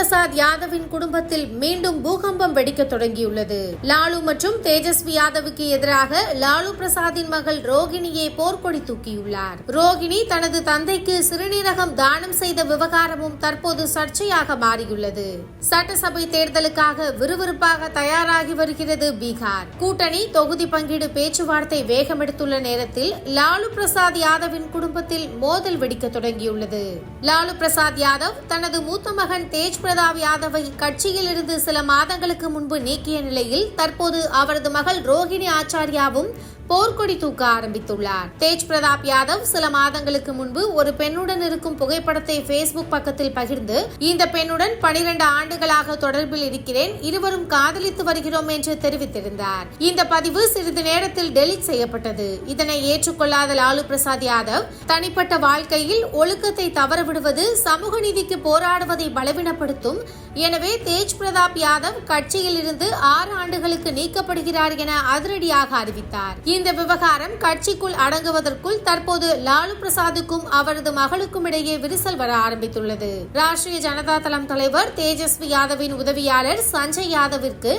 பிரசாத் யாதவின் குடும்பத்தில் மீண்டும் பூகம்பம் வெடிக்க தொடங்கியுள்ளது. லாலு மற்றும் தேஜஸ்வி யாதவுக்கு எதிராக லாலு பிரசாத்தின் மகள் ரோகிணியை போர்க்கொடி தூக்கியுள்ளார். ரோகிணி தனது தந்தைக்கு சிறுநீரகம் தானம் செய்த விவகாரமும் தற்போது சர்ச்சையாக மாறியுள்ளது. சட்டசபை தேர்தலுக்காக விறுவிறுப்பாக தயாராகி வருகிறது பீகார். கூட்டணி தொகுதி பங்கீடு பேச்சுவார்த்தை வேகமெடுத்துள்ள நேரத்தில் லாலு பிரசாத் யாதவின் குடும்பத்தில் மோதல் வெடிக்க தொடங்கியுள்ளது. லாலு பிரசாத் யாதவ் தனது மூத்த மகன் தேஜ் பிரதாப் யாதவை கட்சியில் இருந்து சில மாதங்களுக்கு முன்பு நீக்கிய நிலையில் தற்போது அவரது மகள் ரோகிணி ஆச்சாரியாவும் போர்க்கொடி தூக்க ஆரம்பித்துள்ளார். தேஜ் பிரதாப் யாதவ் சில மாதங்களுக்கு முன்பு ஒரு பெண்ணுடன் இருக்கும் புகைப்படத்தை பேஸ்புக் பக்கத்தில் பகிர்ந்து, இந்த பெண்ணுடன் 12 ஆண்டுகளாக தொடர்பில் இருக்கிறேன், இருவரும் காதலித்து வருகிறோம் என்று தெரிவித்திருந்தார். இந்த பதிவு சிறிது நேரத்தில் டெலீட் செய்யப்பட்டது. இதனை ஏற்றுக்கொள்ளாத லாலு பிரசாத் யாதவ் தனிப்பட்ட வாழ்க்கையில் ஒழுக்கத்தை தவறவிடுவது சமூக நீதிக்கு போராடுவதை பலவீனப்படுத்தும், எனவே தேஜ் பிரதாப் யாதவ் கட்சியில் இருந்து 6 ஆண்டுகளுக்கு நீக்கப்படுகிறார் என அதிரடியாக அறிவித்தார். இந்த விவகாரம் கட்சிக்குள் அடங்குவதற்குள் தற்போது லாலு பிரசாத்துக்கும் அவரது மகளுக்கும் இடையே விரிசல் வர ஆரம்பித்துள்ளது. ராஷ்டிரிய ஜனதா தளம் தலைவர் தேஜஸ்வி யாதவின் உதவியாளர் சஞ்சய் யாதவிற்கு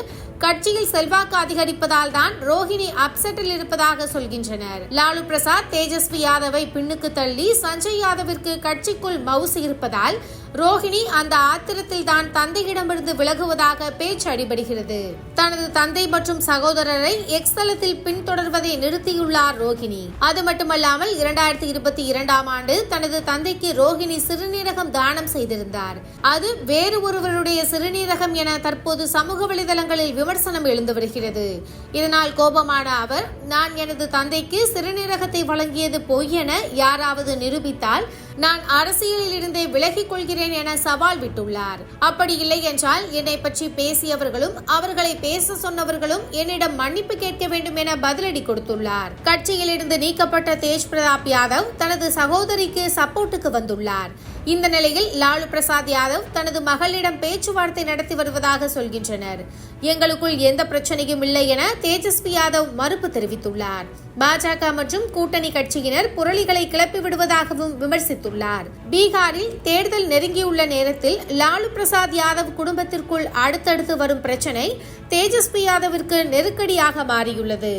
கட்சியில் செல்வாக்கு அதிகரிப்பதால் தான் ரோஹிணி அப்செட்டில் இருப்பதாக சொல்கின்றனர். லாலு பிரசாத் தேஜஸ்வி யாதவை பின்னுக்கு தள்ளி சஞ்சய் யாதவிற்கு கட்சிக்குள் மவுசு இருப்பதால் ரோஹிணி அந்த ஆத்திரத்தில் தான் தந்தையிடமிருந்து விலகுவதாக பேச்சு அடிபடுகிறது. தனது தந்தை மற்றும் சகோதரரை எக்ஸ் தளத்தில் பின்தொடர்வதை நிறுத்தியுள்ளார் ரோஹிணி. அது மட்டுமல்லாமல் 2022ஆம் ஆண்டு தனது தந்தைக்கு ரோஹிணி சிறுநீரகம் தானம் செய்திருந்தார். அது வேறு ஒருவருடைய சிறுநீரகம் என தற்போது சமூக வலைதளங்களில் விமர்சனம் எழுந்து வருகிறது. இதனால் கோபமான அவர், நான் எனது தந்தைக்கு சிறுநீரகத்தை வழங்கியது பொய் என யாராவது நிரூபித்தால் நான் அரசியலில் இருந்தே விலகிக் கொள்கிறேன் என சவால் விட்டுள்ளார். அப்படி இல்லை என்றால் என்னை பற்றி பேசியவர்களும் அவர்களை பேச சொன்னவர்களும் என்னிடம் மன்னிப்பு கேட்க வேண்டும் என பதிலடி கொடுத்துள்ளார். கட்சியில் இருந்து நீக்கப்பட்ட தேஜ் பிரதாப் யாதவ் தனது சகோதரிக்கு சப்போர்ட்டுக்கு வந்துள்ளார். இந்த நிலையில் லாலு பிரசாத் யாதவ் தனது மகளிடம் பேச்சுவார்த்தை நடத்தி வருவதாக சொல்கின்றனர். எங்களுக்குள் எந்த பிரச்சனையும் இல்லை என தேஜஸ்வி யாதவ் மறுப்பு தெரிவித்துள்ளார். பாஜக மற்றும் கூட்டணி கட்சியினர் புரளிகளை கிளப்பி விடுவதாகவும் விமர்சித்துள்ளார். பீகாரில் தேர்தல் நெருங்கியுள்ள நேரத்தில் லாலு பிரசாத் யாதவ் குடும்பத்திற்குள் அடுத்தடுத்து வரும் பிரச்சனை தேஜஸ்வி யாதவிற்கு நெருக்கடியாக மாறியுள்ளது.